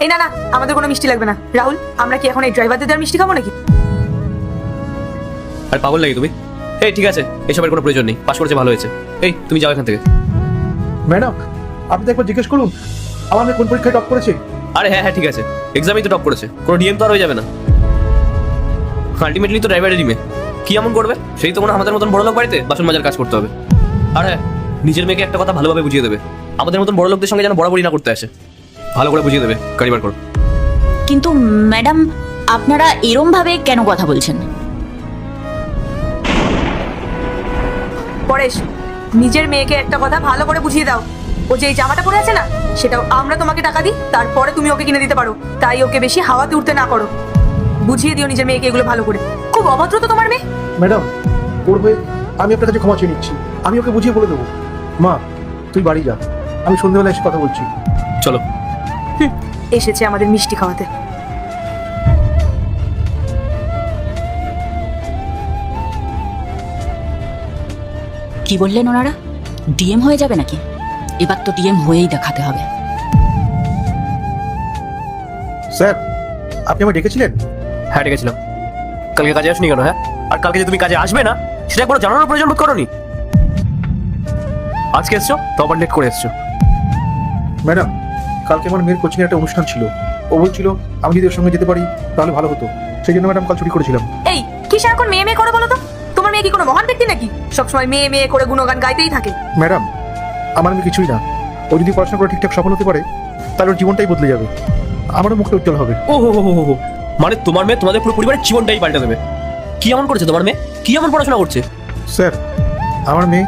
এই না না, আমাদের কোনো মিষ্টি লাগবে না। রাহুল, আমরা কি এখন এই ড্রাইভারদের দেওয়ার মিষ্টি খাবো নাকি? আর পাগল নাকি তুমি? এই ঠিক আছে, এসবের কোনো প্রয়োজন নেই, পাস করেছে ভালো হয়েছে। এই তুমি যাও এখান থেকে। ম্যাডাম, আপনি তো একবার জিজ্ঞেস করুন আমার মেয়ে কোন পরীক্ষায় টপ করেছে। আরে হ্যাঁ হ্যাঁ ঠিক আছে, এক্সামেই তো টপ করেছে, কোনো ডিএম তো আর হয়ে যাবে না। আলটিমেটলি তো ড্রাইভারেরই মেয়ে, কি এমন করবে? সেই তো মনে হয় আমাদের মতন বড় লোক বাড়িতে বাসন মাজার কাজ করতে হবে। আর হ্যাঁ, নিজের মেয়েকে একটা কথা ভালোভাবে বুঝিয়ে দেবে, আমাদের মতন বড় লোকদের সঙ্গে যেন বরাবরই না করতে আসে। ভালো করে বুঝিয়ে দেবে, কারিবার করো। কিন্তু ম্যাডাম, আপনারা এরম ভাবে কেন কথা বলছেন? পরেশ, নিজের মেয়েকে একটা কথা ভালো করে বুঝিয়ে দাও। ও যে এই জামাটা পরে আছে না, সেটাও আমরা তোমাকে টাকা দিই, তারপরে তুমি ওকে কিনে দিতে পারো। তাই ওকে বেশি হাওয়াতে উঠতে না করো। বুঝিয়ে দিও নিজের মেয়েকে এগুলো ভালো করে। খুব অভদ্র তো তোমার মেয়ে। ম্যাডাম, ওর হয়ে আমি আপনার কাছে ক্ষমা চেয়ে নিচ্ছি। আমি ওকে বুঝিয়ে বলে দেবো। মা, তুই বাড়ি যা, আমি সন্ধ্যেবেলা এসে কথা বলছি। চলো। এসেছে আমাদের মিষ্টি খাওয়াতে। কি বললেন ওনারা? ডিএম হয়ে যাবে নাকি? এবার তো ডিএম হয়েই দেখাতে হবে। স্যার, আপনি আমায় ডেকেছিলেন? হ্যাঁ ডেকেছিলাম। কালকে কাজে আসনি কেন? হ্যাঁ, আর কালকে যে তুমি কাজে আসবে না সেটা একবার জানানোর প্রয়োজন বোধ করোনি। আজকে এসছো তো আবার লেট করে এসছো। ম্যাডাম, কালকে আমার মেয়ের কোচিংয়ের একটা অনুষ্ঠান ছিল। ও বলছিল আমি যদি ওর সঙ্গে যেতে পারি তাহলে ভালো হতো। সেই জন্য ম্যাডাম কাল ছুটি করেছিলাম। এই কি সারাক্ষণ মেয়ে মেয়ে করে বলো তো? তোমার মেয়ে কি কোনো মহান ব্যক্তি নাকি? সবসময় মেয়ে মেয়ে করে গুণগান গাইতেই থাকে। ম্যাডাম, আমার মেয়ে কিছুই না। ও যদি পড়াশোনা করে ঠিকঠাক সফল হতে পারে তাহলে ওর জীবনটাই বদলে যাবে, আমারও মুখটা উজ্জ্বল হবে। ও হো হো হো হো, মানে তোমার মেয়ে তোমাদের পুরো পরিবারের জীবনটাই পাল্টে দেবে। কি এমন করেছে তোমার মেয়ে? কি এমন পড়াশোনা করছে? স্যার, আমার মেয়ে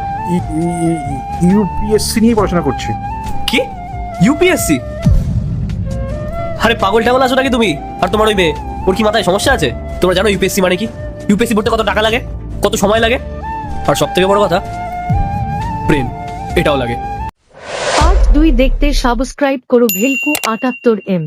ইউপিএসসি নিয়ে পড়াশোনা করছে। কি ইউপিএসসি? আরে পাগল টাগল আছো নাকি তুমি? আর তোমার ওই মেয়ে, ওর কি মাথায় সমস্যা আছে? তোমরা জানো ইউপিএসসি মানে কি? ইউপিএসসি পড়তে কত টাকা লাগে, কত সময় লাগে, আর সব থেকে বড় কথা ব্রেন, এটাও লাগে। পার্ট 2 দেখতে সাবস্ক্রাইব করো ভেলকু 78M।